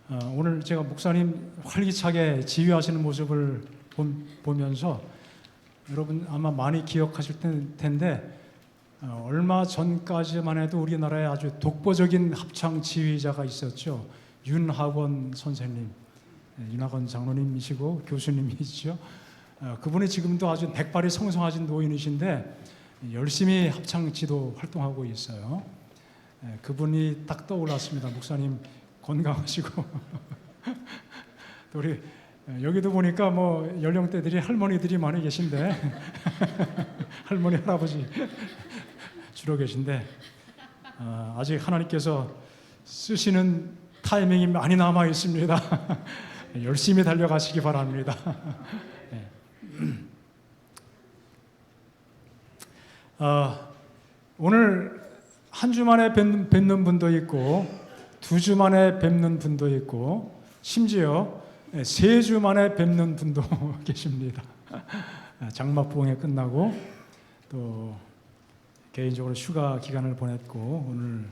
오늘 제가 목사님 활기차게 지휘하시는 모습을 보면서 여러분 아마 많이 기억하실 텐데 얼마 전까지만 해도 우리나라에 아주 독보적인 합창 지휘자가 있었죠. 윤학원 선생님, 윤학원 장로님이시고 교수님이시죠. 그분이 지금도 아주 백발이 성성하신 노인이신데 열심히 합창 지도 활동하고 있어요. 그분이 딱 떠올랐습니다. 목사님 건강하시고 또 우리 여기도 보니까 뭐 연령대들이 할머니들이 많이 계신데 할머니 할아버지 주로 계신데 아직 하나님께서 쓰시는 타이밍이 많이 남아 있습니다. 열심히 달려가시기 바랍니다. 오늘 한 주 만에 뵙는 분도 있고 2주 만에 뵙는 분도 있고 심지어 3주 만에 뵙는 분도 계십니다. 장막부흥회 끝나고 또 개인적으로 휴가 기간을 보냈고 오늘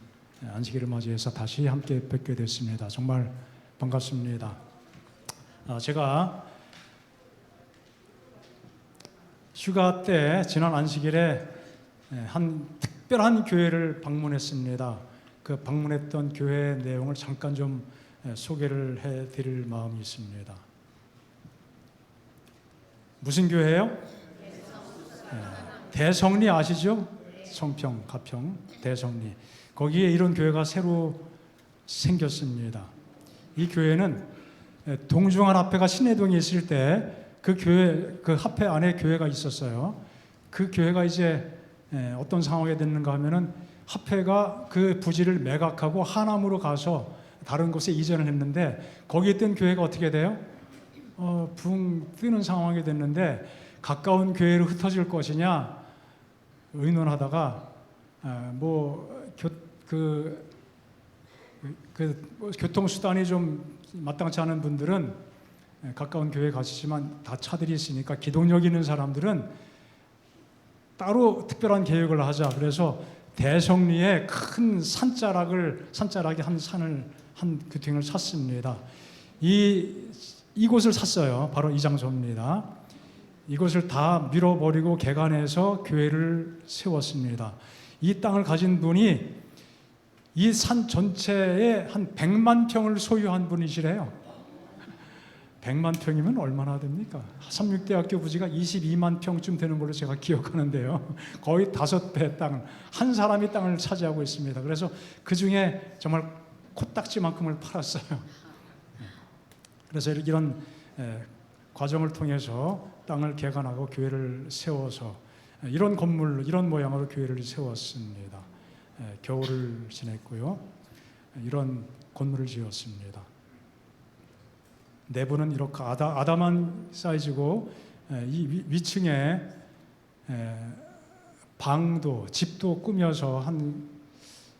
안식일을 맞이해서 다시 함께 뵙게 됐습니다. 정말 반갑습니다. 제가 휴가 때 지난 안식일에 한 특별한 교회를 방문했습니다. 그 방문했던 교회 내용을 잠깐 좀 소개를 해드릴 마음이 있습니다. 무슨 교회예요? 대성리 아시죠? 성평, 가평, 대성리. 거기에 이런 교회가 새로 생겼습니다. 이 교회는 동중한 합회가 신내동에 있을 때 그 교회, 그 합회 안에 교회가 있었어요. 그 교회가 이제 어떤 상황이 됐는가 하면은 합회가 그 부지를 매각하고 하남으로 가서 다른 곳에 이전을 했는데 거기에 있던 교회가 어떻게 돼요? 붕 뜨는 상황이 됐는데 가까운 교회로 흩어질 것이냐 의논하다가 교통수단이 좀 마땅치 않은 분들은 가까운 교회에 가시지만 다 차들이 있으니까 기동력 있는 사람들은 따로 특별한 계획을 하자. 그래서 대성리에 큰 산자락에 한 산을 한 규팅을 샀습니다. 이곳을 샀어요. 바로 이 장소입니다. 이곳을 다 밀어버리고 개간해서 교회를 세웠습니다. 이 땅을 가진 분이 이 산 전체에 한 100만 평을 소유한 분이시래요. 100만 평이면 얼마나 됩니까? 삼육대학교 부지가 22만 평쯤 되는 걸로 제가 기억하는데요. 거의 5배 땅을 한 사람이 땅을 차지하고 있습니다. 그래서 그 중에 정말 코딱지만큼을 팔았어요. 그래서 이런 과정을 통해서 땅을 개간하고 교회를 세워서 이런 건물, 이런 모양으로 교회를 세웠습니다. 겨울을 지냈고요. 이런 건물을 지었습니다. 내부는 이렇게 아담한 사이즈고 이 위층에 방도 집도 꾸며서 한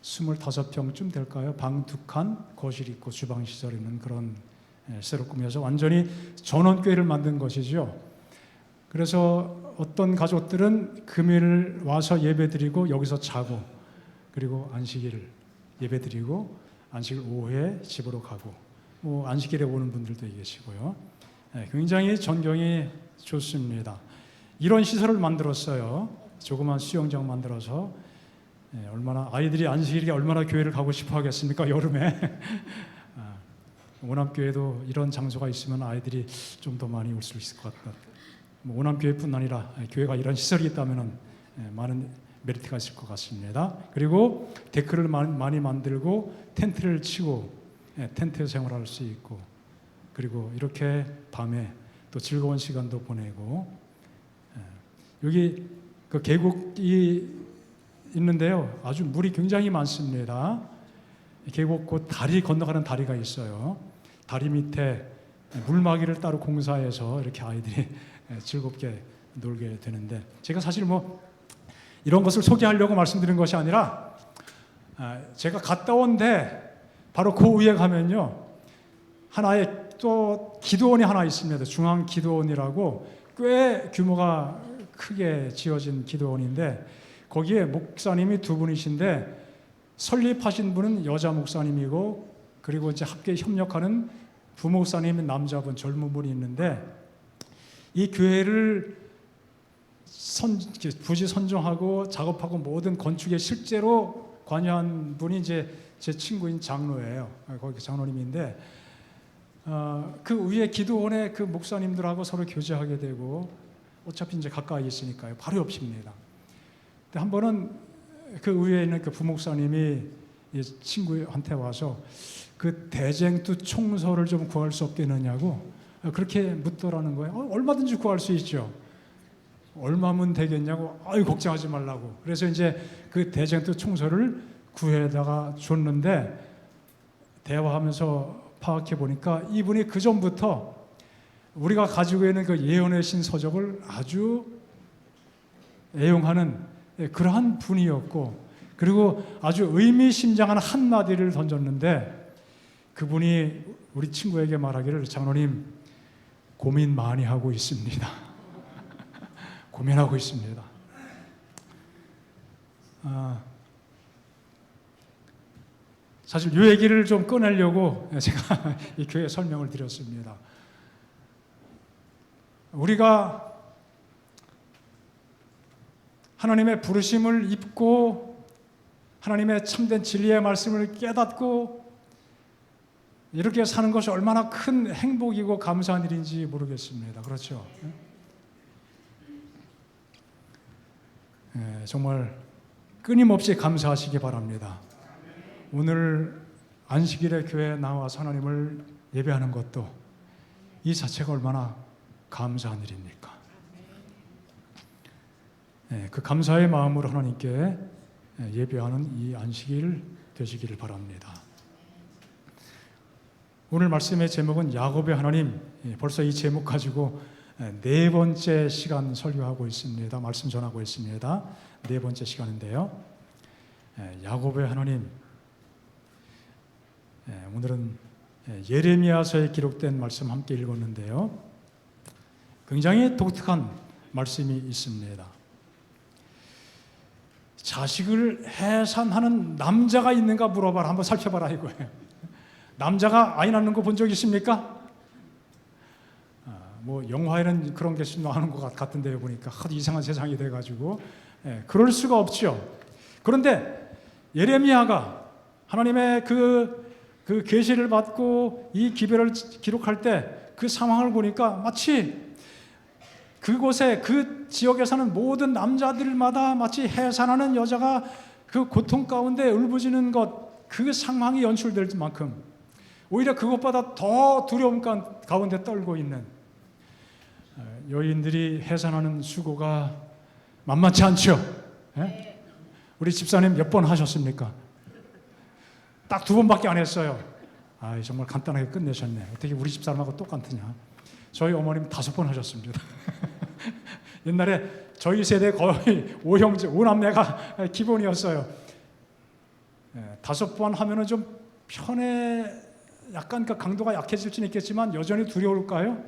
25평쯤 될까요? 방 2칸, 거실 있고 주방 시설 있는 그런 새로 꾸며서 완전히 전원교회를 만든 것이죠. 그래서 어떤 가족들은 금요일 와서 예배드리고 여기서 자고 그리고 안식일 예배드리고 안식일 오후에 집으로 가고 안식일에 오는 분들도 계시고요. 굉장히 전경이 좋습니다. 이런 시설을 만들었어요. 조그만 수영장 만들어서 얼마나 아이들이 안식일에 얼마나 교회를 가고 싶어 하겠습니까? 여름에 오남교회도 이런 장소가 있으면 아이들이 좀 더 많이 올 수 있을 것 같다. 오남교회뿐 아니라 교회가 이런 시설이 있다면 많은 메리트가 있을 것 같습니다. 그리고 데크를 많이 만들고 텐트를 치고 텐트 생활할 수 있고 그리고 이렇게 밤에 또 즐거운 시간도 보내고 여기 그 계곡이 있는데요. 아주 물이 굉장히 많습니다. 계곡 곧 다리 건너가는 다리가 있어요. 다리 밑에 물막이를 따로 공사해서 이렇게 아이들이 즐겁게 놀게 되는데 제가 사실 이런 것을 소개하려고 말씀드린 것이 아니라 제가 갔다 온데 바로 그 위에 가면요 하나의 또 기도원이 하나 있습니다. 중앙 기도원이라고 꽤 규모가 크게 지어진 기도원인데 거기에 목사님이 2분이신데 설립하신 분은 여자 목사님이고 그리고 이제 함께 협력하는 부목사님 남자분 젊은 분이 있는데 이 교회를 부지 선정하고 작업하고 모든 건축에 실제로 관여한 분이 이제 제 친구인 장로예요. 거기 장로님인데 그 위에 기도원에 그 목사님들하고 서로 교제하게 되고 어차피 이제 가까이 있으니까요. 바로 옆입니다. 근데 한 번은 그 위에 있는 그 부목사님이 이 친구한테 와서 그 대쟁투 총소를 좀 구할 수 없겠느냐고 그렇게 묻더라는 거예요. 얼마든지 구할 수 있죠. 얼마면 되겠냐고. 아유 걱정하지 말라고. 그래서 이제 그 대쟁투 총소를 구해다가 줬는데 대화하면서 파악해 보니까 이분이 그 전부터 우리가 가지고 있는 그 예언의 신 서적을 아주 애용하는 그러한 분이었고 그리고 아주 의미심장한 한마디를 던졌는데 그분이 우리 친구에게 말하기를 장로님 고민 많이 하고 있습니다. 고민하고 있습니다. 사실 이 얘기를 좀 꺼내려고 제가 이 교회 설명을 드렸습니다. 우리가 하나님의 부르심을 입고 하나님의 참된 진리의 말씀을 깨닫고 이렇게 사는 것이 얼마나 큰 행복이고 감사한 일인지 모르겠습니다. 그렇죠? 정말 끊임없이 감사하시기 바랍니다. 오늘 안식일에 교회에 나와서 하나님을 예배하는 것도 이 자체가 얼마나 감사한 일입니까? 그 감사의 마음으로 하나님께 예배하는 이 안식일 되시기를 바랍니다. 오늘 말씀의 제목은 야곱의 하나님. 벌써 이 제목 가지고 네 번째 시간 설교하고 있습니다. 말씀 전하고 있습니다. 네 번째 시간인데요. 야곱의 하나님. 오늘은 예레미야서에 기록된 말씀 함께 읽었는데요. 굉장히 독특한 말씀이 있습니다. 자식을 해산하는 남자가 있는가 물어봐라. 한번 살펴봐라 이거예요. 남자가 아이 낳는 거 본 적 있습니까? 뭐 영화에는 그런 게 나오는 것 같은데요. 보니까 하도 이상한 세상이 돼가지고 그럴 수가 없죠. 그런데 예레미야가 하나님의 그 계시를 받고 이 기별을 기록할 때 그 상황을 보니까 마치 그곳에 그 지역에 사는 모든 남자들마다 마치 해산하는 여자가 그 고통 가운데 울부짖는 것, 그 상황이 연출될 만큼 오히려 그것보다 더 두려움 가운데 떨고 있는 여인들이 해산하는 수고가 만만치 않죠. 예? 우리 집사님 몇 번 하셨습니까? 딱 2번밖에 안 했어요. 정말 간단하게 끝내셨네. 어떻게 우리 집사람하고 똑같으냐. 저희 어머님 5번 하셨습니다. 옛날에 저희 세대 거의 5남매가 기본이었어요. 5번 하면은 좀 편해, 약간 그 강도가 약해질 수는 있겠지만 여전히 두려울까요?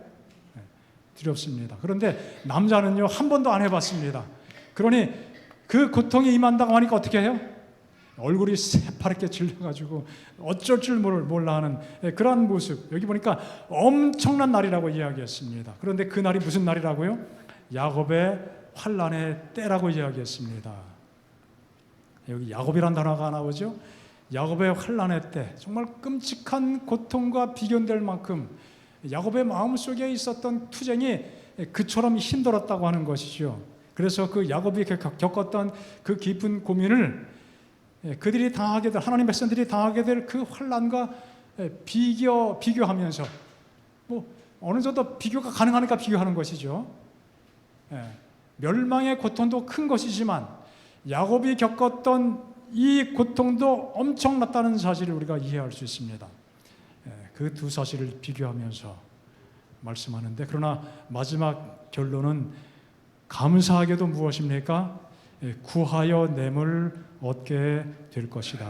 두렵습니다. 그런데 남자는요, 한 번도 안 해봤습니다. 그러니 그 고통이 임한다고 하니까 어떻게 해요? 얼굴이 새파랗게 질려가지고 어쩔 줄 몰라 하는 그러한 모습. 여기 보니까 엄청난 날이라고 이야기했습니다. 그런데 그 날이 무슨 날이라고요? 야곱의 환난의 때라고 이야기했습니다. 여기 야곱이란 단어가 나오죠. 야곱의 환난의 때, 정말 끔찍한 고통과 비견될 만큼 야곱의 마음속에 있었던 투쟁이 그처럼 힘들었다고 하는 것이죠. 그래서 그 야곱이 겪었던 그 깊은 고민을 그들이 당하게 될, 하나님 백성들이 당하게 될 그 환난과 비교하면서 뭐 어느 정도 비교가 가능하니까 비교하는 것이죠. 멸망의 고통도 큰 것이지만 야곱이 겪었던 이 고통도 엄청났다는 사실을 우리가 이해할 수 있습니다. 그 두 사실을 비교하면서 말씀하는데, 그러나 마지막 결론은 감사하게도 무엇입니까? 구하여 냄을 얻게 될 것이다.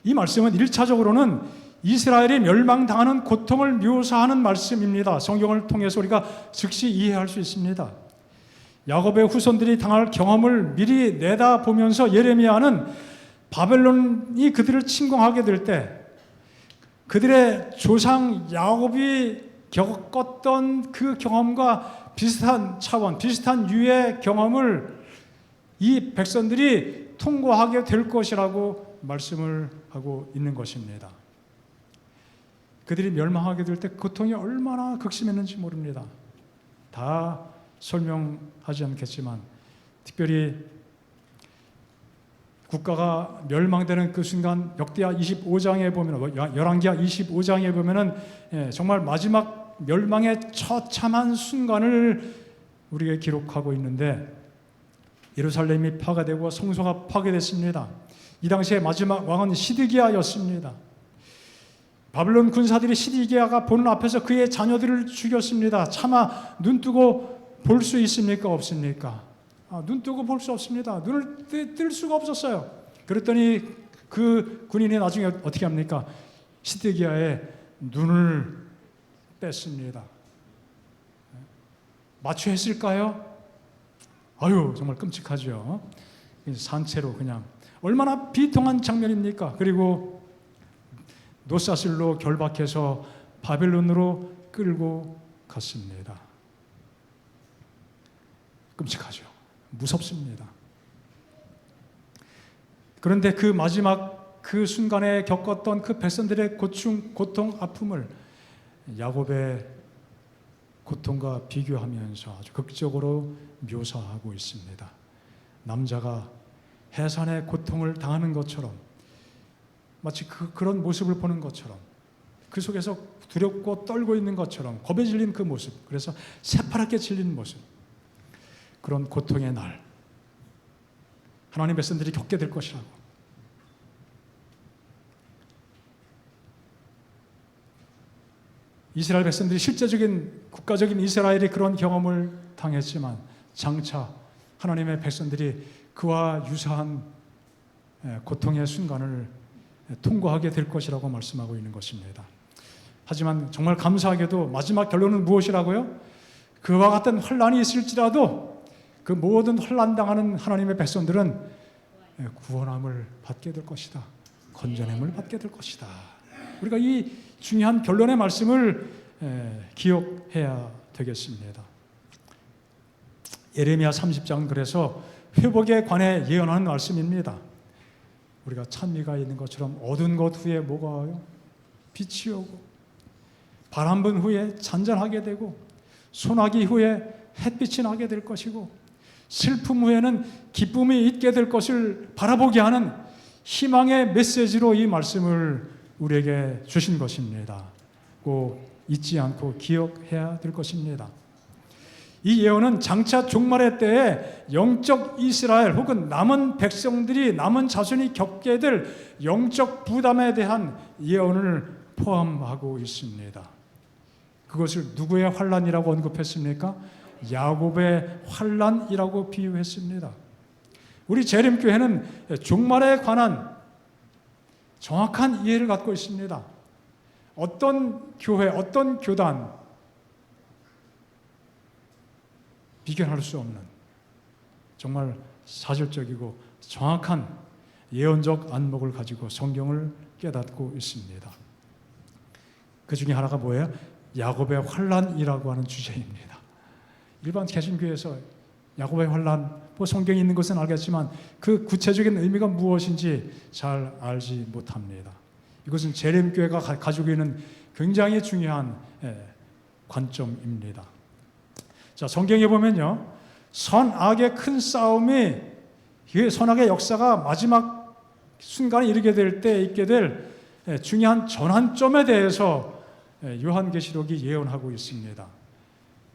이 말씀은 1차적으로는 이스라엘이 멸망당하는 고통을 묘사하는 말씀입니다. 성경을 통해서 우리가 즉시 이해할 수 있습니다. 야곱의 후손들이 당할 경험을 미리 내다보면서 예레미야는 바벨론이 그들을 침공하게 될 때 그들의 조상 야곱이 겪었던 그 경험과 비슷한 차원, 비슷한 유의 경험을 이 백성들이 통과하게 될 것이라고 말씀을 하고 있는 것입니다. 그들이 멸망하게 될 때 고통이 얼마나 극심했는지 모릅니다. 다 설명하지 않겠지만 특별히 국가가 멸망되는 그 순간 역대하 25장에 보면, 열왕기하 25장에 보면은 정말 마지막 멸망의 처참한 순간을 우리에게 기록하고 있는데 예루살렘이 파괴되고 성소가 파괴됐습니다. 이 당시에 마지막 왕은 시드기야였습니다. 바벨론 군사들이 시드기야가 보는 앞에서 그의 자녀들을 죽였습니다. 차마 눈뜨고 볼 수 있습니까? 없습니까? 눈뜨고 볼 수 없습니다. 눈을 뜰 수가 없었어요. 그랬더니 그 군인이 나중에 어떻게 합니까? 시드기야의 눈을 뺐습니다. 마취했을까요? 아유, 정말 끔찍하죠. 산채로 그냥 얼마나 비통한 장면입니까? 그리고 노사슬로 결박해서 바벨론으로 끌고 갔습니다. 끔찍하죠. 무섭습니다. 그런데 그 마지막 그 순간에 겪었던 그 백성들의 고통, 아픔을 야곱의 고통과 비교하면서 아주 극적으로 묘사하고 있습니다. 남자가 해산의 고통을 당하는 것처럼 마치 그런 모습을 보는 것처럼 그 속에서 두렵고 떨고 있는 것처럼 겁에 질린 그 모습, 그래서 새파랗게 질린 모습, 그런 고통의 날 하나님 백성들이 겪게 될 것이라고. 이스라엘 백성들이 실제적인 국가적인 이스라엘이 그런 경험을 당했지만 장차 하나님의 백성들이 그와 유사한 고통의 순간을 통과하게 될 것이라고 말씀하고 있는 것입니다. 하지만 정말 감사하게도 마지막 결론은 무엇이라고요? 그와 같은 환난이 있을지라도 그 모든 환난당하는 하나님의 백성들은 구원함을 받게 될 것이다. 건전함을 받게 될 것이다. 우리가 이 중요한 결론의 말씀을 기억해야 되겠습니다. 예레미야 30장은 그래서 회복에 관해 예언하는 말씀입니다. 우리가 찬미가 있는 것처럼 어두운 것 후에 뭐가 와요? 빛이 오고 바람 분 후에 잔잔하게 되고 소나기 후에 햇빛이 나게 될 것이고 슬픔 후에는 기쁨이 있게 될 것을 바라보게 하는 희망의 메시지로 이 말씀을 우리에게 주신 것입니다. 꼭 잊지 않고 기억해야 될 것입니다. 이 예언은 장차 종말의 때에 영적 이스라엘 혹은 남은 백성들이, 남은 자손이 겪게 될 영적 부담에 대한 예언을 포함하고 있습니다. 그것을 누구의 환난이라고 언급했습니까? 야곱의 환난이라고 비유했습니다. 우리 재림교회는 종말에 관한 정확한 이해를 갖고 있습니다. 어떤 교회, 어떤 교단 비견할 수 없는 정말 사실적이고 정확한 예언적 안목을 가지고 성경을 깨닫고 있습니다. 그 중에 하나가 뭐예요? 야곱의 환난이라고 하는 주제입니다. 일반 개신교에서 야곱의 환난, 성경에 있는 것은 알겠지만 그 구체적인 의미가 무엇인지 잘 알지 못합니다. 이것은 재림교회가 가지고 있는 굉장히 중요한 관점입니다. 자, 성경에 보면요, 선악의 큰 싸움이, 선악의 역사가 마지막 순간에 이르게 될 때 있게 될 중요한 전환점에 대해서 요한계시록이 예언하고 있습니다.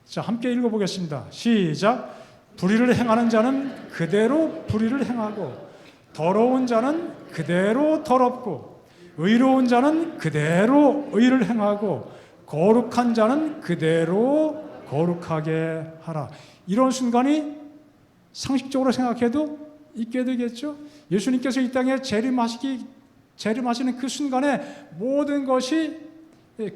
자, 함께 읽어보겠습니다. 시작. 불의를 행하는 자는 그대로 불의를 행하고 더러운 자는 그대로 더럽고 의로운 자는 그대로 의를 행하고 거룩한 자는 그대로 거룩하게 하라. 이런 순간이 상식적으로 생각해도 있게 되겠죠. 예수님께서 이 땅에 재림하시는 그 순간에 모든 것이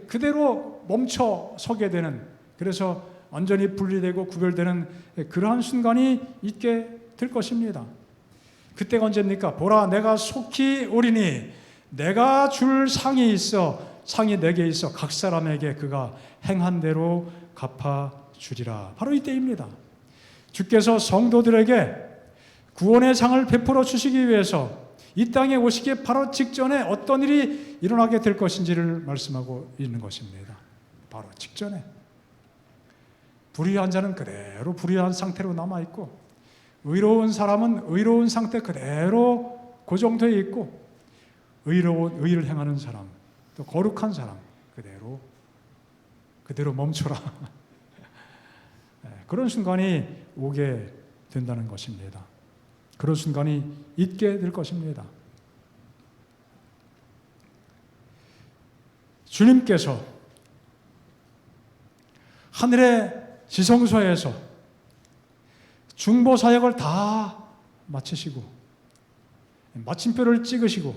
그대로 멈춰 서게 되는, 그래서 완전히 분리되고 구별되는 그러한 순간이 있게 될 것입니다. 그때가 언제입니까? 보라, 내가 속히 오리니 내가 줄 상이 있어, 상이 내게 있어 각 사람에게 그가 행한 대로 갚아주리라. 바로 이때입니다. 주께서 성도들에게 구원의 상을 베풀어 주시기 위해서 이 땅에 오시기 바로 직전에 어떤 일이 일어나게 될 것인지를 말씀하고 있는 것입니다. 바로 직전에 불의한 자는 그대로 불의한 상태로 남아있고, 의로운 사람은 의로운 상태 그대로 고정되어 있고, 의를 행하는 사람, 또 거룩한 사람 그대로 멈춰라. 그런 순간이 오게 된다는 것입니다. 그런 순간이 있게 될 것입니다. 주님께서 하늘의 지성소에서 중보 사역을 다 마치시고 마침표를 찍으시고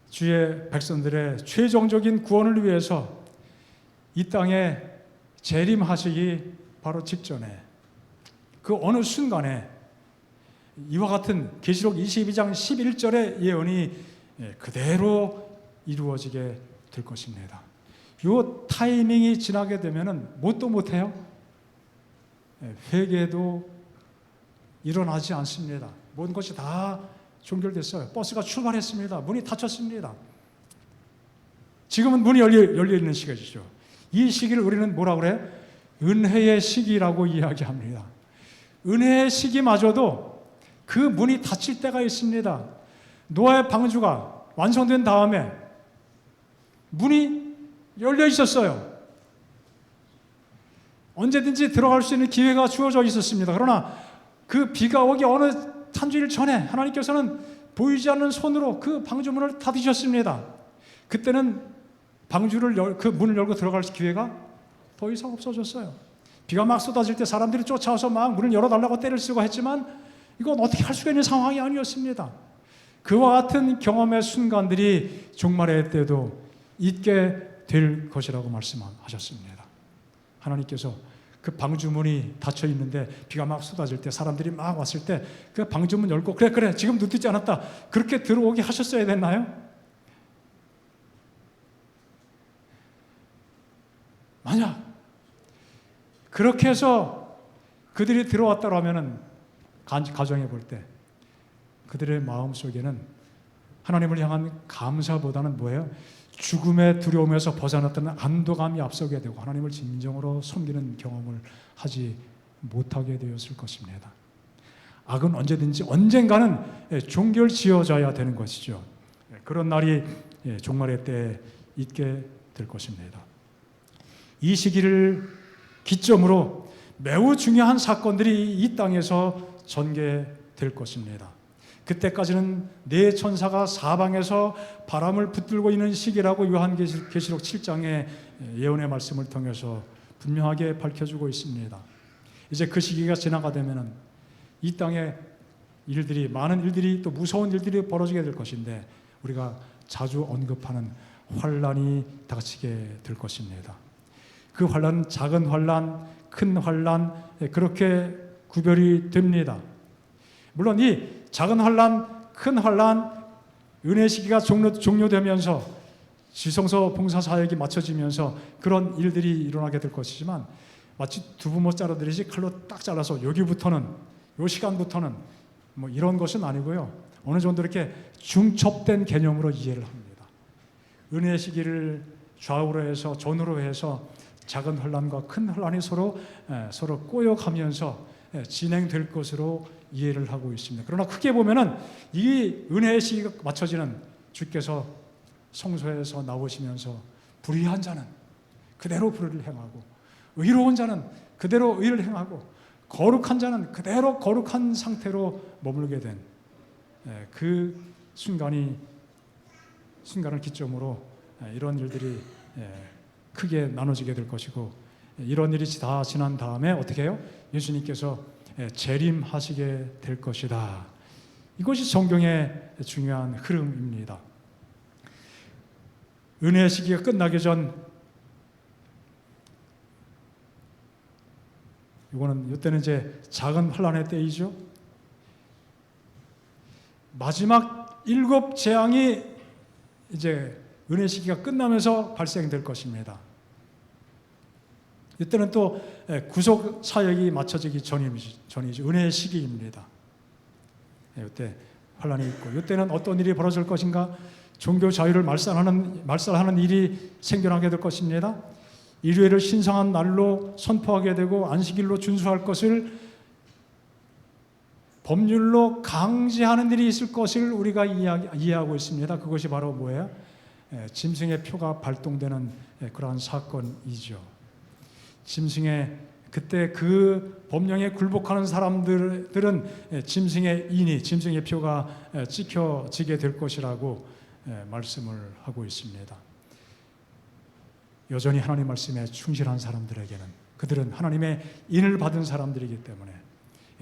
주의 백성들의 최종적인 구원을 위해서 이 땅에 재림하시기 바로 직전에 그 어느 순간에 이와 같은 계시록 22장 11절의 예언이 그대로 이루어지게 될 것입니다. 이 타이밍이 지나게 되면은 뭣도 못해요. 회개도 일어나지 않습니다. 모든 것이 다 종결됐어요. 버스가 출발했습니다. 문이 닫혔습니다. 지금은 문이 열려 있는 시기죠. 이 시기를 우리는 뭐라 그래? 은혜의 시기라고 이야기합니다. 은혜의 시기마저도 그 문이 닫힐 때가 있습니다. 노아의 방주가 완성된 다음에 문이 열려 있었어요. 언제든지 들어갈 수 있는 기회가 주어져 있었습니다. 그러나 그 비가 오기 어느 한 주일 전에 하나님께서는 보이지 않는 손으로 그 방주문을 닫으셨습니다. 그때는 그 문을 열고 들어갈 기회가 더 이상 없어졌어요. 비가 막 쏟아질 때 사람들이 쫓아와서 막 문을 열어달라고 때를 쓰고 했지만 이건 어떻게 할 수가 있는 상황이 아니었습니다. 그와 같은 경험의 순간들이 종말의 때도 있게 될 것이라고 말씀하셨습니다. 하나님께서 그 방주문이 닫혀 있는데 비가 막 쏟아질 때 사람들이 막 왔을 때 그 방주문 열고 그래 지금 늦지 않았다 그렇게 들어오게 하셨어야 됐나요? 만약 그렇게 해서 그들이 들어왔다고 하면은 가정해 볼 때 그들의 마음속에는 하나님을 향한 감사보다는 뭐예요? 죽음의 두려움에서 벗어났던 안도감이 앞서게 되고 하나님을 진정으로 섬기는 경험을 하지 못하게 되었을 것입니다. 악은 언젠가는 종결지어져야 되는 것이죠. 그런 날이 종말의 때에 있게 될 것입니다. 이 시기를 기점으로 매우 중요한 사건들이 이 땅에서 전개될 것입니다. 그때까지는 네 천사가 사방에서 바람을 붙들고 있는 시기라고 요한계시록 7장의 예언의 말씀을 통해서 분명하게 밝혀주고 있습니다. 이제 그 시기가 지나가 되면은 이 땅에 많은 일들이 또 무서운 일들이 벌어지게 될 것인데 우리가 자주 언급하는 환란이 닥치게 될 것입니다. 그 환란은 작은 환란, 큰 환란 그렇게 구별이 됩니다. 물론 이 작은 환란, 큰 환란, 은혜 시기가 종료되면서 지성소 봉사 사역이 마쳐지면서 그런 일들이 일어나게 될 것이지만 마치 두부모 자르듯이 칼로 딱 잘라서 여기부터는 요 시간부터는 뭐 이런 것은 아니고요. 어느 정도 이렇게 중첩된 개념으로 이해를 합니다. 은혜 시기를 좌우로 해서 전으로 해서 작은 환란과 큰 환란이 서로 꼬여가면서 진행될 것으로 이해를 하고 있습니다. 그러나 크게 보면은 이 은혜의 시기가 맞춰지는 주께서 성소에서 나오시면서 불의한 자는 그대로 불의를 행하고 의로운 자는 그대로 의를 행하고 거룩한 자는 그대로 거룩한 상태로 머물게 된 그 순간을 기점으로 이런 일들이 크게 나눠지게 될 것이고 이런 일이 다 지난 다음에 어떻게 해요? 예수님께서 재림하시게 될 것이다. 이것이 성경의 중요한 흐름입니다. 은혜의 시기가 끝나기 전 이때는 이제 작은 환란의 때이죠. 마지막 7 재앙이 이제 은혜 시기가 끝나면서 발생될 것입니다. 이때는 또 구속 사역이 맞춰지기 전이죠. 은혜의 시기입니다. 이때 환란이 있고, 이때는 어떤 일이 벌어질 것인가? 종교 자유를 말살하는 일이 생겨나게 될 것입니다. 일요일을 신성한 날로 선포하게 되고 안식일로 준수할 것을 법률로 강제하는 일이 있을 것을 우리가 이해하고 있습니다. 그것이 바로 뭐예요? 짐승의 표가 발동되는 그러한 사건이죠. 짐승의 그때 그 법령에 굴복하는 사람들은 짐승의 인이, 짐승의 표가 찍혀지게 될 것이라고 말씀을 하고 있습니다. 여전히 하나님 말씀에 충실한 사람들에게는, 그들은 하나님의 인을 받은 사람들이기 때문에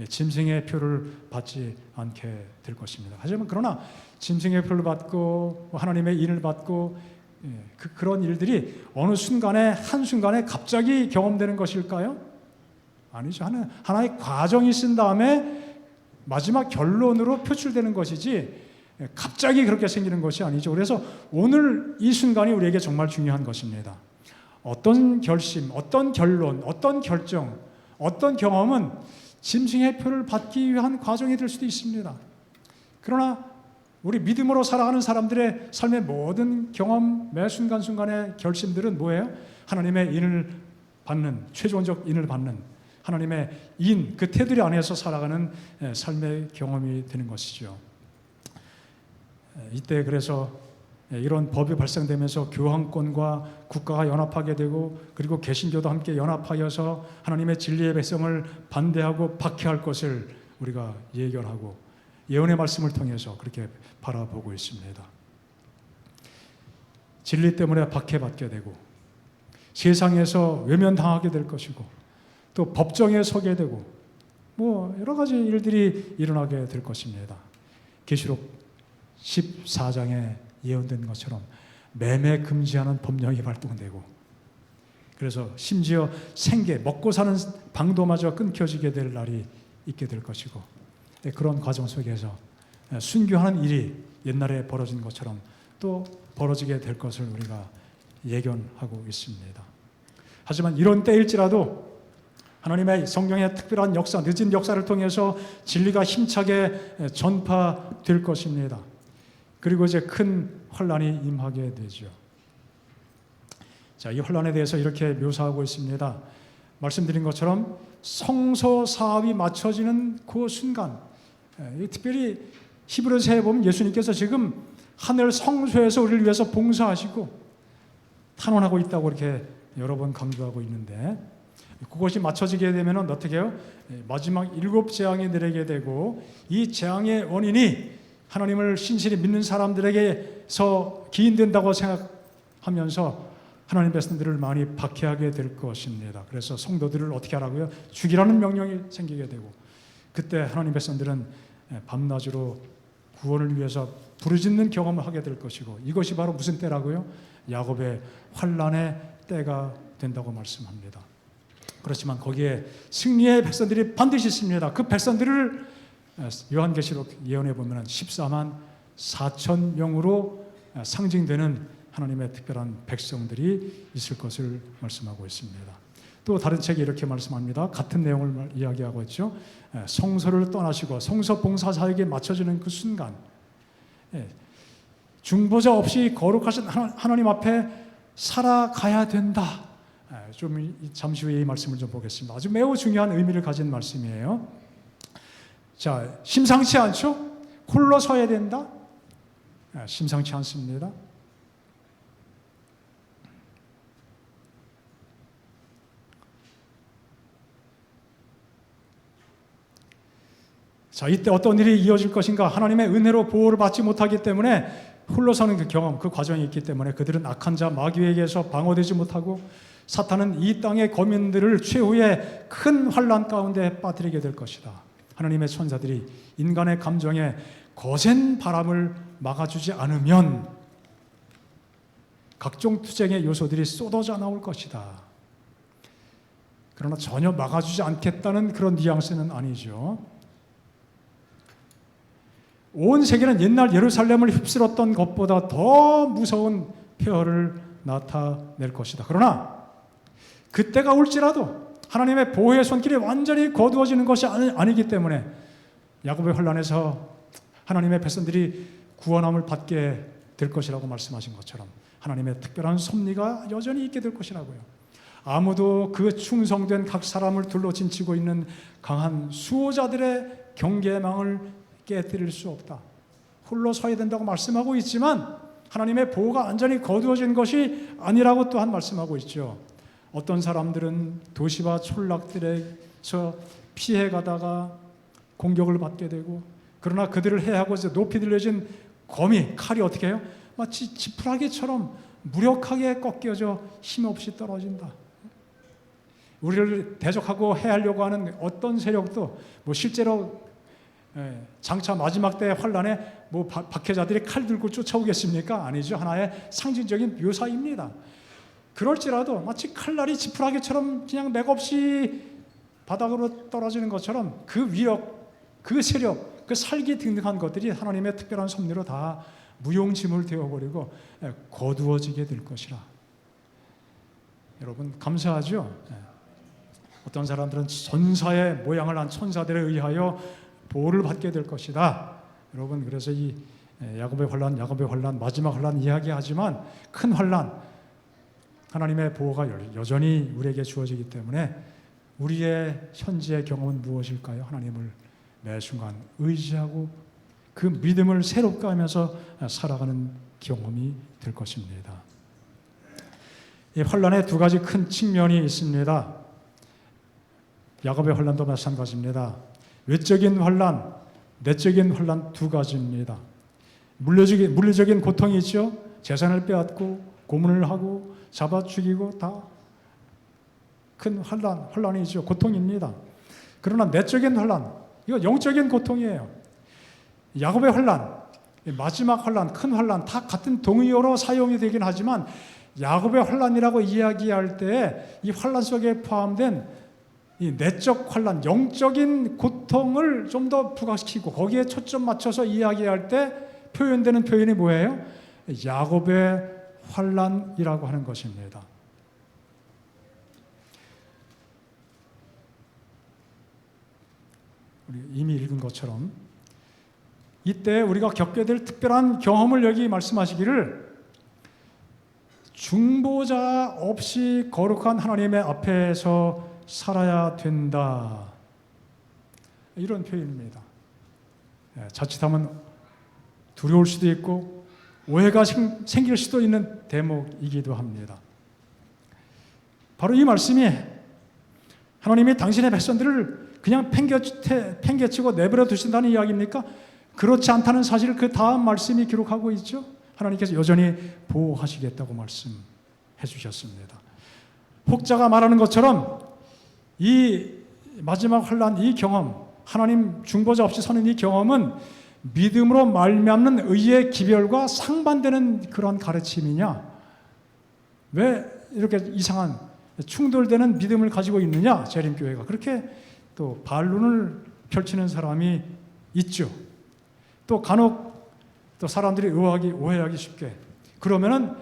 짐승의 표를 받지 않게 될 것입니다. 하지만 그러나 짐승의 표를 받고 하나님의 인을 받고 그런 일들이 어느 순간에 한순간에 갑자기 경험되는 것일까요? 아니죠. 하나의 과정이 있은 다음에 마지막 결론으로 표출되는 것이지 갑자기 그렇게 생기는 것이 아니죠. 그래서 오늘 이 순간이 우리에게 정말 중요한 것입니다. 어떤 결심, 어떤 결론, 어떤 결정, 어떤 경험은 짐승의 표를 받기 위한 과정이 될 수도 있습니다. 그러나 우리 믿음으로 살아가는 사람들의 삶의 모든 경험, 매 순간순간의 결심들은 뭐예요? 하나님의 인을 받는, 최종적 인을 받는 하나님의 인, 그 테두리 안에서 살아가는 삶의 경험이 되는 것이죠. 이때 그래서 이런 법이 발생되면서 교황권과 국가가 연합하게 되고, 그리고 개신교도 함께 연합하여서 하나님의 진리의 백성을 반대하고 박해할 것을 우리가 예견하고 예언의 말씀을 통해서 그렇게 바라보고 있습니다. 진리 때문에 박해받게 되고 세상에서 외면당하게 될 것이고 또 법정에 서게 되고 뭐 여러 가지 일들이 일어나게 될 것입니다. 계시록 14장에 예언된 것처럼 매매 금지하는 법령이 발동되고, 그래서 심지어 생계, 먹고 사는 방도마저 끊겨지게 될 날이 있게 될 것이고, 그런 과정 속에서 순교하는 일이 옛날에 벌어진 것처럼 또 벌어지게 될 것을 우리가 예견하고 있습니다. 하지만 이런 때일지라도 하나님의 성령의 특별한 역사, 늦은 역사를 통해서 진리가 힘차게 전파될 것입니다. 그리고 이제 큰 환란이 임하게 되죠. 자, 이 환란에 대해서 이렇게 묘사하고 있습니다. 말씀드린 것처럼 성소 사업이 맞춰지는 그 순간, 특별히 히브리서에 보면 예수님께서 지금 하늘 성소에서 우리를 위해서 봉사하시고 탄원하고 있다고 이렇게 여러 번 강조하고 있는데, 그것이 맞춰지게 되면 어떻게 해요? 마지막 7 재앙이 내리게 되고, 이 재앙의 원인이 하나님을 신실히 믿는 사람들에게서 기인된다고 생각하면서 하나님 백성들을 많이 박해하게 될 것입니다. 그래서 성도들을 어떻게 하라고요? 죽이라는 명령이 생기게 되고, 그때 하나님 백성들은 밤낮으로 구원을 위해서 부르짖는 경험을 하게 될 것이고, 이것이 바로 무슨 때라고요? 야곱의 환란의 때가 된다고 말씀합니다. 그렇지만 거기에 승리의 백성들이 반드시 있습니다. 그 백성들을 요한계시록 예언해 보면 14만 4천 명으로 상징되는 하나님의 특별한 백성들이 있을 것을 말씀하고 있습니다. 또 다른 책에 이렇게 말씀합니다. 같은 내용을 이야기하고 있죠. 성소를 떠나시고 성소 봉사 사역에 맞춰지는 그 순간, 중보자 없이 거룩하신 하나님 앞에 살아가야 된다. 좀 잠시 후에 이 말씀을 좀 보겠습니다. 아주 매우 중요한 의미를 가진 말씀이에요. 자, 심상치 않죠? 홀로 서야 된다? 심상치 않습니다. 자, 이때 어떤 일이 이어질 것인가? 하나님의 은혜로 보호를 받지 못하기 때문에 홀로 서는 그 경험, 그 과정이 있기 때문에 그들은 악한 자 마귀에게서 방어되지 못하고 사탄은 이 땅의 거민들을 최후의 큰 환난 가운데 빠뜨리게 될 것이다. 하나님의 천사들이 인간의 감정에 거센 바람을 막아주지 않으면 각종 투쟁의 요소들이 쏟아져 나올 것이다. 그러나 전혀 막아주지 않겠다는 그런 뉘앙스는 아니죠. 온 세계는 옛날 예루살렘을 휩쓸었던 것보다 더 무서운 폐허를 나타낼 것이다. 그러나 그때가 올지라도 하나님의 보호의 손길이 완전히 거두어지는 것이 아니기 때문에 야곱의 환난에서 하나님의 백성들이 구원함을 받게 될 것이라고 말씀하신 것처럼 하나님의 특별한 섭리가 여전히 있게 될 것이라고요. 아무도 그 충성된 각 사람을 둘러 진치고 있는 강한 수호자들의 경계망을 깨뜨릴 수 없다. 홀로 서야 된다고 말씀하고 있지만 하나님의 보호가 완전히 거두어진 것이 아니라고 또한 말씀하고 있죠. 어떤 사람들은 도시와 촌락들에서 피해가다가 공격을 받게 되고, 그러나 그들을 해하고 높이 들려진 검이, 칼이 어떻게 해요? 마치 지푸라기처럼 무력하게 꺾여져 힘없이 떨어진다. 우리를 대적하고 해하려고 하는 어떤 세력도 실제로 장차 마지막 때의 환란에 박해자들이 칼 들고 쫓아오겠습니까? 아니죠. 하나의 상징적인 묘사입니다. 그럴지라도 마치 칼날이 지푸라기처럼 그냥 맥없이 바닥으로 떨어지는 것처럼 그 위력, 그 세력, 그 살기 등등한 것들이 하나님의 특별한 섭리로 다 무용지물 되어버리고 거두어지게 될 것이라. 여러분 감사하죠? 어떤 사람들은 전사의 모양을 한 천사들에 의하여 보호를 받게 될 것이다. 여러분 그래서 이 야곱의 환난, 마지막 환난 이야기하지만 큰 환난, 하나님의 보호가 여전히 우리에게 주어지기 때문에 우리의 현재의 경험은 무엇일까요? 하나님을 매 순간 의지하고 그 믿음을 새롭게 하면서 살아가는 경험이 될 것입니다. 이 환난에 두 가지 큰 측면이 있습니다. 야곱의 환난도 마찬가지입니다. 외적인 환난, 내적인 환난 두 가지입니다. 물리적인 고통이 있죠. 재산을 빼앗고 고문을 하고 잡아 죽이고 다 큰 환난이죠. 고통입니다. 그러나 내적인 환난, 이거 영적인 고통이에요. 야곱의 환난, 마지막 환난, 큰 환난 다 같은 동의어로 사용이 되긴 하지만 야곱의 환난이라고 이야기할 때 이 환난 속에 포함된 이 내적 환난, 영적인 고통을 좀 더 부각시키고 거기에 초점 맞춰서 이야기할 때 표현되는 표현이 뭐예요? 야곱의 환난이라고 하는 것입니다. 우리 이미 읽은 것처럼 이때 우리가 겪게 될 특별한 경험을 여기 말씀하시기를 중보자 없이 거룩한 하나님의 앞에서 살아야 된다. 이런 표현입니다. 자칫하면 두려울 수도 있고 오해가 생길 수도 있는 대목이기도 합니다. 바로 이 말씀이 하나님이 당신의 백성들을 그냥 팽개치고 내버려 두신다는 이야기입니까? 그렇지 않다는 사실을 그 다음 말씀이 기록하고 있죠. 하나님께서 여전히 보호하시겠다고 말씀해 주셨습니다. 혹자가 말하는 것처럼 이 마지막 환난, 이 경험, 하나님 중보자 없이 서는 이 경험은 믿음으로 말미암는 의의 기별과 상반되는 그런 가르침이냐? 왜 이렇게 이상한 충돌되는 믿음을 가지고 있느냐? 재림교회가 그렇게 또 반론을 펼치는 사람이 있죠. 또 간혹 또 사람들이 오해하기 쉽게 그러면은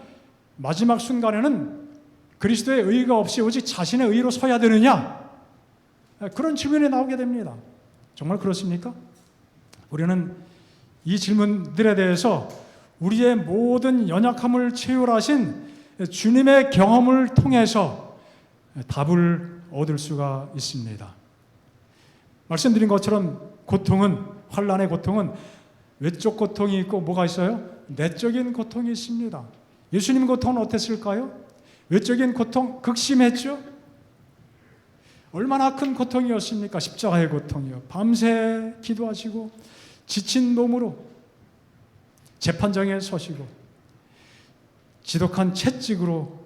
마지막 순간에는 그리스도의 의가 없이 오직 자신의 의로 서야 되느냐? 그런 질문이 나오게 됩니다. 정말 그렇습니까? 우리는 이 질문들에 대해서 우리의 모든 연약함을 채울하신 주님의 경험을 통해서 답을 얻을 수가 있습니다. 말씀드린 것처럼 고통은, 환난의 고통은 외적 고통이 있고 뭐가 있어요? 내적인 고통이 있습니다. 예수님 고통은 어땠을까요? 외적인 고통 극심했죠? 얼마나 큰 고통이었습니까? 십자가의 고통이요. 밤새 기도하시고 지친 몸으로 재판장에 서시고 지독한 채찍으로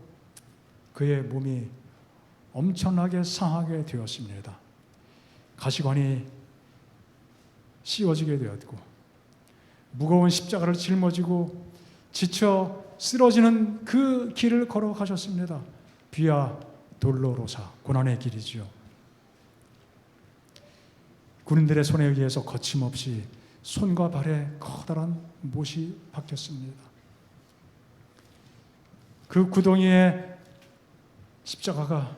그의 몸이 엄청나게 상하게 되었습니다. 가시관이 씌워지게 되었고 무거운 십자가를 짊어지고 지쳐 쓰러지는 그 길을 걸어가셨습니다. 비아 돌로로사, 고난의 길이지요. 군인들의 손에 의해서 거침없이 손과 발에 커다란 못이 박혔습니다. 그 구덩이에 십자가가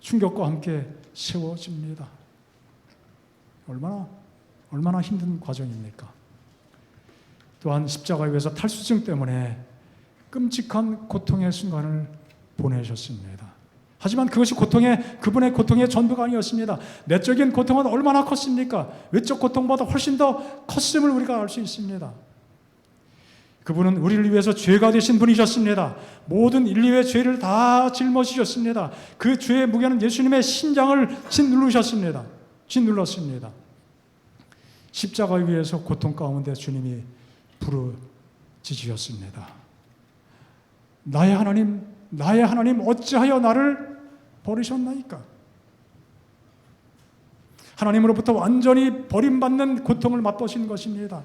충격과 함께 세워집니다. 얼마나 힘든 과정입니까? 또한 십자가 위에서 탈수증 때문에 끔찍한 고통의 순간을 보내셨습니다. 하지만 그것이 그분의 고통의 전부가 아니었습니다. 내적인 고통은 얼마나 컸습니까? 외적 고통보다 훨씬 더 컸음을 우리가 알 수 있습니다. 그분은 우리를 위해서 죄가 되신 분이셨습니다. 모든 인류의 죄를 다 짊어지셨습니다. 그 죄의 무게는 예수님의 신장을 짓눌렀습니다. 십자가 위에서 고통 가운데 주님이 부르짖으셨습니다. 나의 하나님 어찌하여 나를 버리셨나이까? 하나님으로부터 완전히 버림받는 고통을 맛보신 것입니다.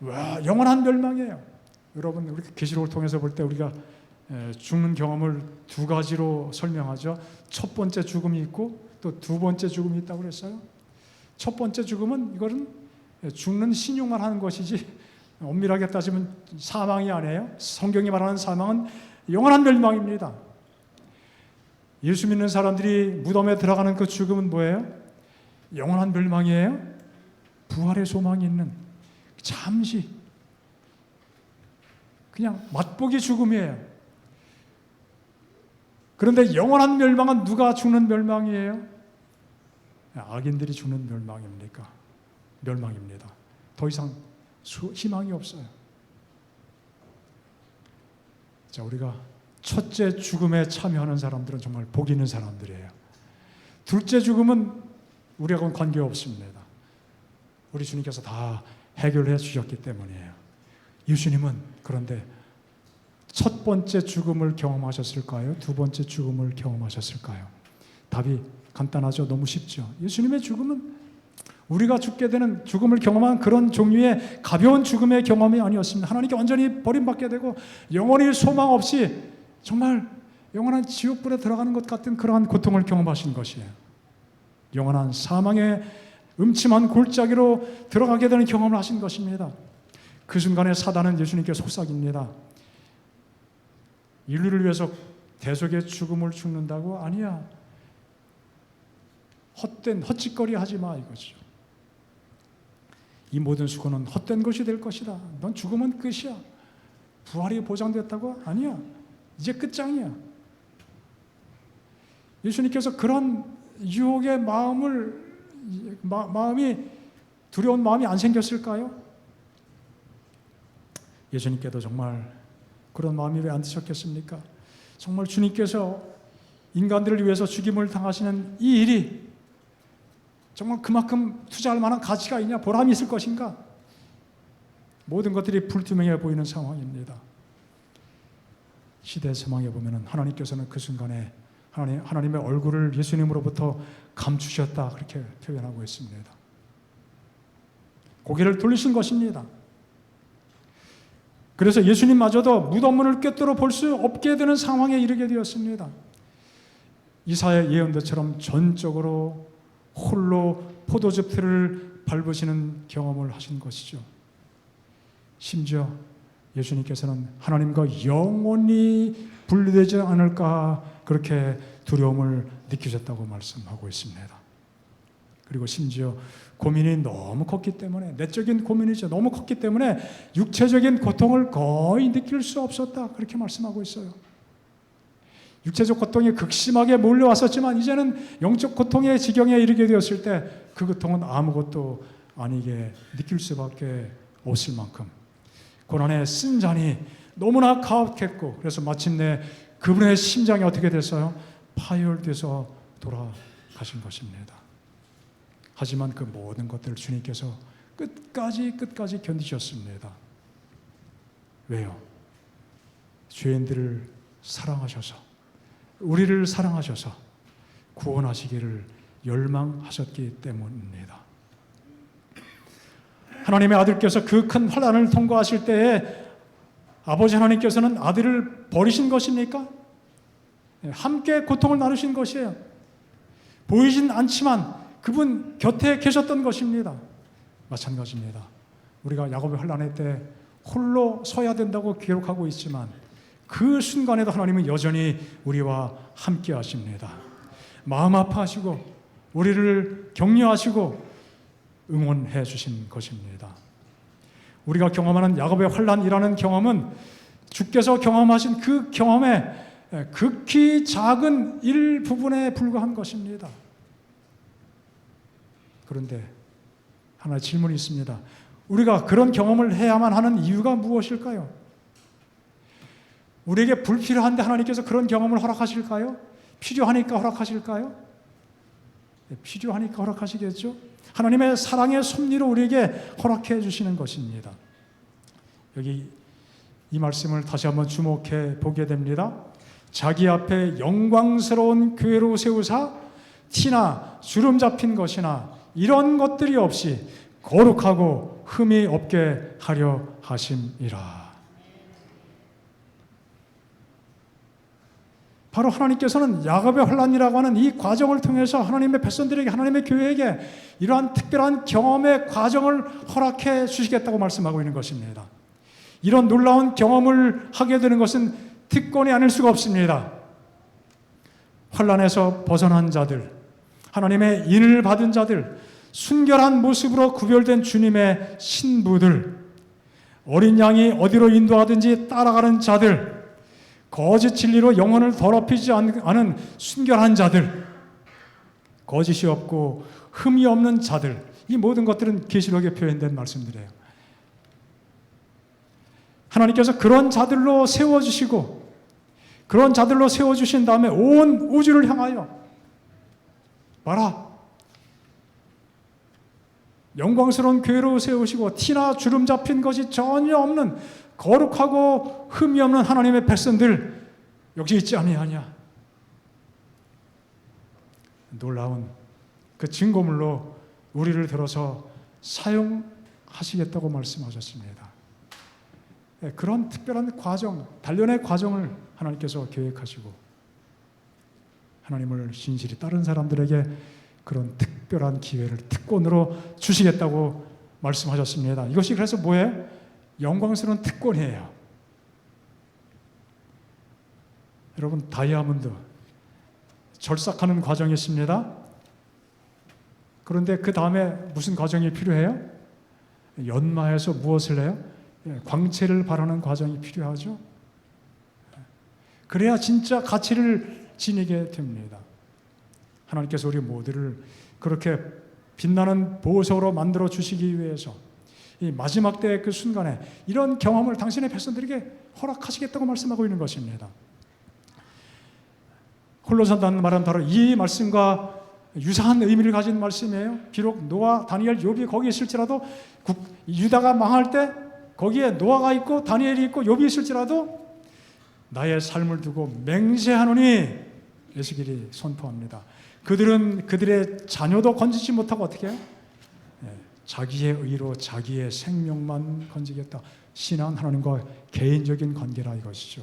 와, 영원한 멸망이에요. 여러분, 우리 계시록을 통해서 볼 때 우리가 죽는 경험을 두 가지로 설명하죠. 첫 번째 죽음이 있고 또 두 번째 죽음이 있다고 그랬어요. 첫 번째 죽음은 이거는 죽는 신용만 하는 것이지 엄밀하게 따지면 사망이 아니에요. 성경이 말하는 사망은 영원한 멸망입니다. 예수 믿는 사람들이 무덤에 들어가는 그 죽음은 뭐예요? 영원한 멸망이에요. 부활의 소망이 있는 잠시 그냥 맛보기 죽음이에요. 그런데 영원한 멸망은 누가 죽는 멸망이에요? 악인들이 죽는 멸망입니다. 더 이상 희망이 없어요. 자, 우리가 첫째 죽음에 참여하는 사람들은 정말 복 있는 사람들이에요. 둘째 죽음은 우리하고는 관계없습니다. 우리 주님께서 다 해결해 주셨기 때문이에요. 예수님은 그런데 첫 번째 죽음을 경험하셨을까요? 두 번째 죽음을 경험하셨을까요? 답이 간단하죠. 너무 쉽죠. 예수님의 죽음은 우리가 죽게 되는 죽음을 경험한 그런 종류의 가벼운 죽음의 경험이 아니었습니다. 하나님께 완전히 버림받게 되고 영원히 소망 없이 정말 영원한 지옥불에 들어가는 것 같은 그러한 고통을 경험하신 것이에요. 영원한 사망의 음침한 골짜기로 들어가게 되는 경험을 하신 것입니다. 그 순간에 사단은 예수님께 속삭입니다. 인류를 위해서 대속의 죽음을 죽는다고? 아니야. 헛짓거리 하지 마 이거죠. 이 모든 수고는 헛된 것이 될 것이다. 넌 죽으면 끝이야. 부활이 보장됐다고? 아니야. 이제 끝장이야. 예수님께서 그런 유혹의 마음이 두려운 마음이 안 생겼을까요? 예수님께도 정말 그런 마음이 왜 안 드셨겠습니까? 정말 주님께서 인간들을 위해서 죽임을 당하시는 이 일이 정말 그만큼 투자할 만한 가치가 있냐, 보람이 있을 것인가? 모든 것들이 불투명해 보이는 상황입니다. 시대 세망에 보면은 하나님께서는 그 순간에 하나님의 얼굴을 예수님으로부터 감추셨다 그렇게 표현하고 있습니다. 고개를 돌리신 것입니다. 그래서 예수님마저도 무덤문을 꿰뚫어 볼 수 없게 되는 상황에 이르게 되었습니다. 이사야 예언대처럼 전적으로 홀로 포도즙 틀을 밟으시는 경험을 하신 것이죠. 심지어 예수님께서는 하나님과 영원히 분리되지 않을까 그렇게 두려움을 느끼셨다고 말씀하고 있습니다. 그리고 심지어 고민이 너무 컸기 때문에, 내적인 고민이죠. 너무 컸기 때문에 육체적인 고통을 거의 느낄 수 없었다 그렇게 말씀하고 있어요. 육체적 고통이 극심하게 몰려왔었지만 이제는 영적 고통의 지경에 이르게 되었을 때 그 고통은 아무것도 아니게 느낄 수밖에 없을 만큼 고난의 쓴 잔이 너무나 가혹했고, 그래서 마침내 그분의 심장이 어떻게 됐어요? 파열돼서 돌아가신 것입니다. 하지만 그 모든 것들을 주님께서 끝까지 견디셨습니다. 왜요? 죄인들을 사랑하셔서, 우리를 사랑하셔서 구원하시기를 열망하셨기 때문입니다. 하나님의 아들께서 그 큰 환난을 통과하실 때에 아버지 하나님께서는 아들을 버리신 것입니까? 함께 고통을 나누신 것이에요. 보이진 않지만 그분 곁에 계셨던 것입니다. 마찬가지입니다. 우리가 야곱의 환난의 때 홀로 서야 된다고 기록하고 있지만 그 순간에도 하나님은 여전히 우리와 함께 하십니다. 마음 아파하시고 우리를 격려하시고 응원해 주신 것입니다. 우리가 경험하는 야곱의 환난이라는 경험은 주께서 경험하신 그 경험의 극히 작은 일부분에 불과한 것입니다. 그런데 하나의 질문이 있습니다. 우리가 그런 경험을 해야만 하는 이유가 무엇일까요? 우리에게 불필요한데 하나님께서 그런 경험을 허락하실까요? 필요하니까 허락하실까요? 필요하니까 허락하시겠죠? 하나님의 사랑의 섭리로 우리에게 허락해 주시는 것입니다. 여기 이 말씀을 다시 한번 주목해 보게 됩니다. 자기 앞에 영광스러운 교회로 세우사 티나 주름 잡힌 것이나 이런 것들이 없이 거룩하고 흠이 없게 하려 하심이라. 바로 하나님께서는 야곱의 환난이라고 하는 이 과정을 통해서 하나님의 백성들에게, 하나님의 교회에게 이러한 특별한 경험의 과정을 허락해 주시겠다고 말씀하고 있는 것입니다. 이런 놀라운 경험을 하게 되는 것은 특권이 아닐 수가 없습니다. 환난에서 벗어난 자들, 하나님의 인을 받은 자들, 순결한 모습으로 구별된 주님의 신부들, 어린 양이 어디로 인도하든지 따라가는 자들, 거짓 진리로 영혼을 더럽히지 않은 순결한 자들, 거짓이 없고 흠이 없는 자들, 이 모든 것들은 계시록에 표현된 말씀들이에요. 하나님께서 그런 자들로 세워주시고 그런 자들로 세워주신 다음에 온 우주를 향하여 봐라, 영광스러운 교회로 세우시고 티나 주름 잡힌 것이 전혀 없는 거룩하고 흠이 없는 하나님의 백성들 여기 있지 아니하냐. 놀라운 그 증거물로 우리를 들어서 사용하시겠다고 말씀하셨습니다. 그런 특별한 과정, 단련의 과정을 하나님께서 계획하시고 하나님을 신실히 따른 사람들에게 그런 특별한 기회를 특권으로 주시겠다고 말씀하셨습니다. 이것이 그래서 뭐예요? 영광스러운 특권이에요. 여러분, 다이아몬드 절삭하는 과정이 있습니다. 그런데 그 다음에 무슨 과정이 필요해요? 연마해서 무엇을 해요? 광채를 발하는 과정이 필요하죠. 그래야 진짜 가치를 지니게 됩니다. 하나님께서 우리 모두를 그렇게 빛나는 보석으로 만들어 주시기 위해서 이 마지막 때의 그 순간에 이런 경험을 당신의 백성들에게 허락하시겠다고 말씀하고 있는 것입니다. 홀로 산다는 말은 바로 이 말씀과 유사한 의미를 가진 말씀이에요. 비록 노아, 다니엘, 욥이 거기에 있을지라도 유다가 망할 때 거기에 노아가 있고 다니엘이 있고 욥이 있을지라도 나의 삶을 두고 맹세하노니 에스겔이 선포합니다. 그들은 그들의 자녀도 건지지 못하고 어떻게 해요? 자기의 의로 자기의 생명만 건지겠다. 신앙 하나님과 개인적인 관계라 이것이죠.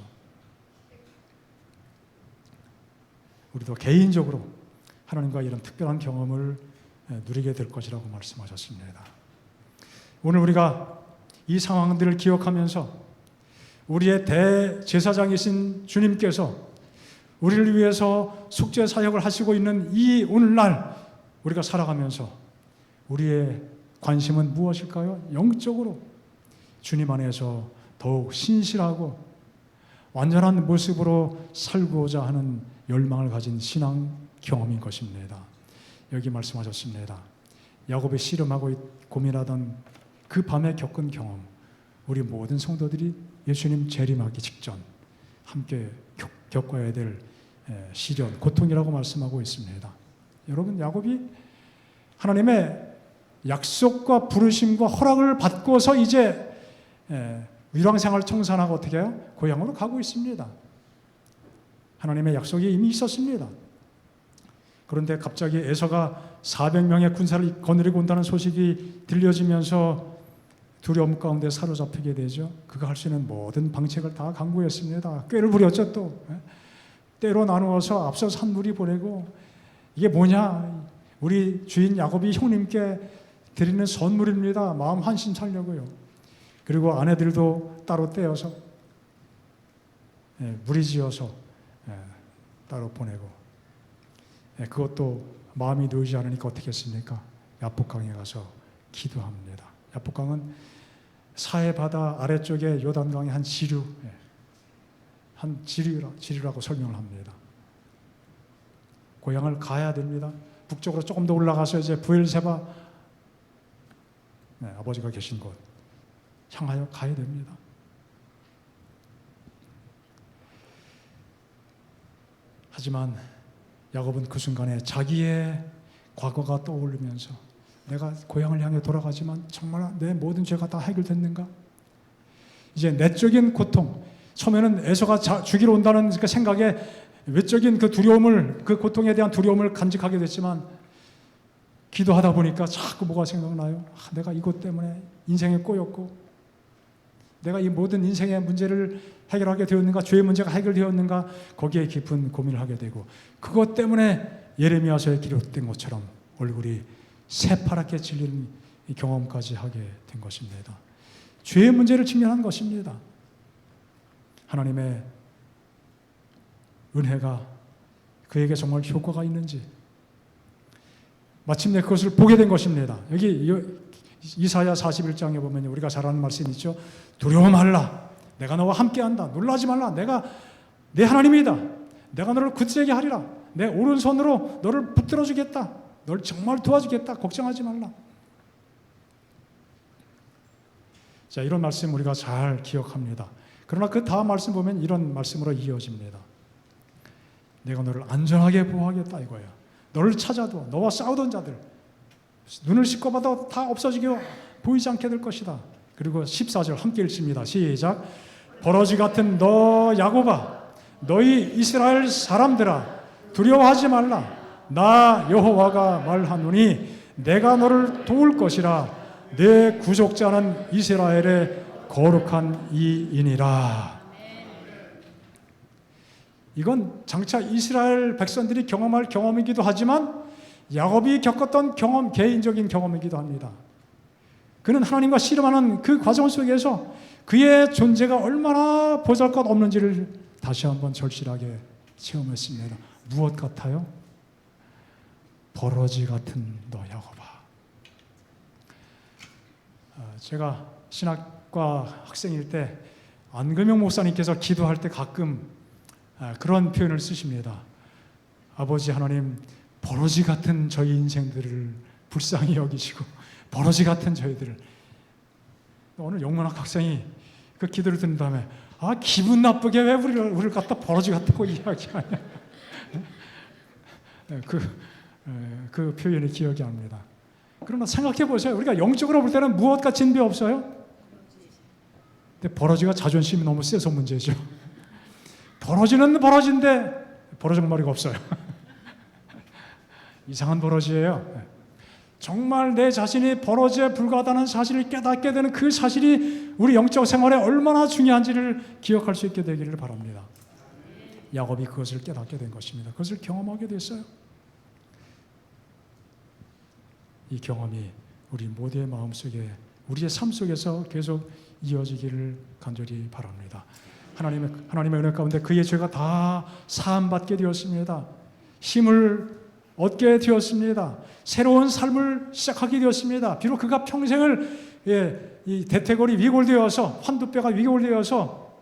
우리도 개인적으로 하나님과 이런 특별한 경험을 누리게 될 것이라고 말씀하셨습니다. 오늘 우리가 이 상황들을 기억하면서 우리의 대제사장이신 주님께서 우리를 위해서 속죄 사역을 하시고 있는 이 오늘날 우리가 살아가면서 우리의 관심은 무엇일까요? 영적으로 주님 안에서 더욱 신실하고 완전한 모습으로 살고자 하는 열망을 가진 신앙 경험인 것입니다. 여기 말씀하셨습니다. 야곱이 씨름하고 고민하던 그 밤에 겪은 경험, 우리 모든 성도들이 예수님 재림하기 직전 함께 겪어야 될 시련, 고통이라고 말씀하고 있습니다. 여러분, 야곱이 하나님의 약속과 부르심과 허락을 받고서 이제 유랑생활 청산하고 어떻게 해요? 고향으로 가고 있습니다. 하나님의 약속이 이미 있었습니다. 그런데 갑자기 에서가 400명의 군사를 거느리고 온다는 소식이 들려지면서 두려움 가운데 사로잡히게 되죠. 그가 할 수 있는 모든 방책을 다 강구했습니다. 꾀를 부렸죠. 또 때로 나누어서 앞서 산무리 보내고 이게 뭐냐? 우리 주인 야곱이 형님께 드리는 선물입니다. 마음 한심 살려고요. 그리고 아내들도 따로 떼어서 무리지어서 따로 보내고, 그것도 마음이 놓이지 않으니까 어떻게 했습니까? 야복강에 가서 기도합니다. 야복강은 사해 바다 아래쪽에 요단강의 한 지류라고 설명을 합니다. 고향을 가야 됩니다. 북쪽으로 조금 더 올라가서 이제 부엘세바, 아버지가 계신 곳 향하여 가야 됩니다. 하지만 야곱은 그 순간에 자기의 과거가 떠오르면서 내가 고향을 향해 돌아가지만 정말 내 모든 죄가 다 해결됐는가? 이제 내적인 고통, 처음에는 에서가 죽이러 온다는 그 생각에 외적인 그 두려움을, 그 고통에 대한 두려움을 간직하게 됐지만 기도하다 보니까 자꾸 뭐가 생각나요? 내가 이것 때문에 인생에 꼬였고, 내가 이 모든 인생의 문제를 해결하게 되었는가? 죄의 문제가 해결되었는가? 거기에 깊은 고민을 하게 되고, 그것 때문에 예레미야서에 기록된 것처럼 얼굴이 새파랗게 질린 경험까지 하게 된 것입니다. 죄의 문제를 직면한 것입니다. 하나님의 은혜가 그에게 정말 효과가 있는지 마침내 그것을 보게 된 것입니다. 여기 이사야 41장에 보면 우리가 잘 아는 말씀이 있죠. 두려워 말라. 내가 너와 함께한다. 놀라지 말라. 내가 내 하나님이다. 내가 너를 굳세게 하리라. 내 오른손으로 너를 붙들어 주겠다. 널 정말 도와주겠다. 걱정하지 말라. 자, 이런 말씀 우리가 잘 기억합니다. 그러나 그 다음 말씀 보면 이런 말씀으로 이어집니다. 내가 너를 안전하게 보호하겠다 이거야. 너를 찾아도 너와 싸우던 자들 눈을 씻고 봐도 다 없어지게 보이지 않게 될 것이다. 그리고 14절 함께 읽습니다. 시작. 버러지 같은 너 야곱아, 너희 이스라엘 사람들아, 두려워하지 말라. 나 여호와가 말하노니 내가 너를 도울 것이라. 내 구속자는 이스라엘의 거룩한 이이니라. 이건 장차 이스라엘 백성들이 경험할 경험이기도 하지만 야곱이 겪었던 경험, 개인적인 경험이기도 합니다. 그는 하나님과 씨름하는 그 과정 속에서 그의 존재가 얼마나 보잘것없는지를 다시 한번 절실하게 체험했습니다. 무엇 같아요? 버러지 같은 너 야곱아. 제가 신학과 학생일 때 안금영 목사님께서 기도할 때 가끔 그런 표현을 쓰십니다. 아버지 하나님, 버러지 같은 저희 인생들을 불쌍히 여기시고 버러지 같은 저희들을. 오늘 영문학 학생이 그 기도를 듣는 다음에 기분 나쁘게 왜 우리를 갖다 버러지 같다고 이야기하냐. 그 표현이 기억이 납니다. 그러나 생각해 보세요. 우리가 영적으로 볼 때는 무엇과 진배 없어요? 근데 버러지가 자존심이 너무 세서 문제죠. 버러지는 버러지인데 버러정머리가 없어요. 이상한 버러지예요. 정말 내 자신이 버러지에 불과하다는 사실을 깨닫게 되는 그 사실이 우리 영적 생활에 얼마나 중요한지를 기억할 수 있게 되기를 바랍니다. 야곱이 그것을 깨닫게 된 것입니다. 그것을 경험하게 됐어요. 이 경험이 우리 모두의 마음속에, 우리의 삶 속에서 계속 이어지기를 간절히 바랍니다. 하나님의 은혜 가운데 그의 죄가 다 사함받게 되었습니다. 힘을 얻게 되었습니다. 새로운 삶을 시작하게 되었습니다. 비록 그가 평생을 이 대퇴골이 위골되어서, 환두뼈가 위골되어서,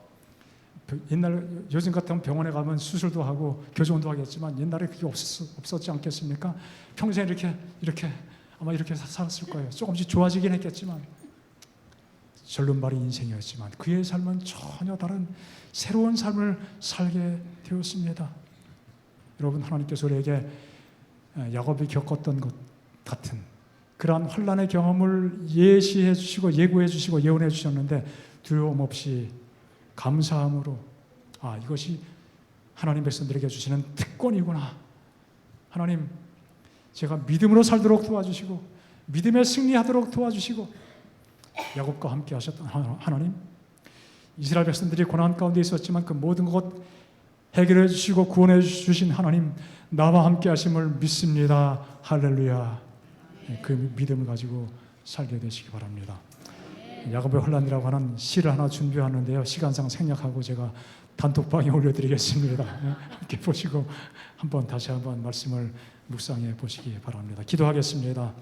옛날 요즘 같으면 병원에 가면 수술도 하고 교정도 하겠지만 옛날에 그게 없었지 않겠습니까? 평생 이렇게 아마 이렇게 살았을 거예요. 조금씩 좋아지긴 했겠지만 절름발이 인생이었지만 그의 삶은 전혀 다른 새로운 삶을 살게 되었습니다. 여러분, 하나님께서 우리에게 야곱이 겪었던 것 같은 그러한 환난의 경험을 예시해 주시고 예고해 주시고 예언해 주셨는데 두려움 없이 감사함으로 이것이 하나님 백성들에게 주시는 특권이구나. 하나님, 제가 믿음으로 살도록 도와주시고 믿음에 승리하도록 도와주시고 야곱과 함께 하셨던 하나님, 이스라엘 백성들이 고난 가운데 있었지만 그 모든 것 해결해 주시고 구원해 주신 하나님 나와 함께 하심을 믿습니다. 할렐루야. 그 믿음을 가지고 살게 되시기 바랍니다. 야곱의 혼란이라고 하는 시를 하나 준비하는데요. 시간상 생략하고 제가 단톡방에 올려드리겠습니다. 함께 보시고 다시 한번 말씀을 묵상해 보시기 바랍니다. 기도하겠습니다.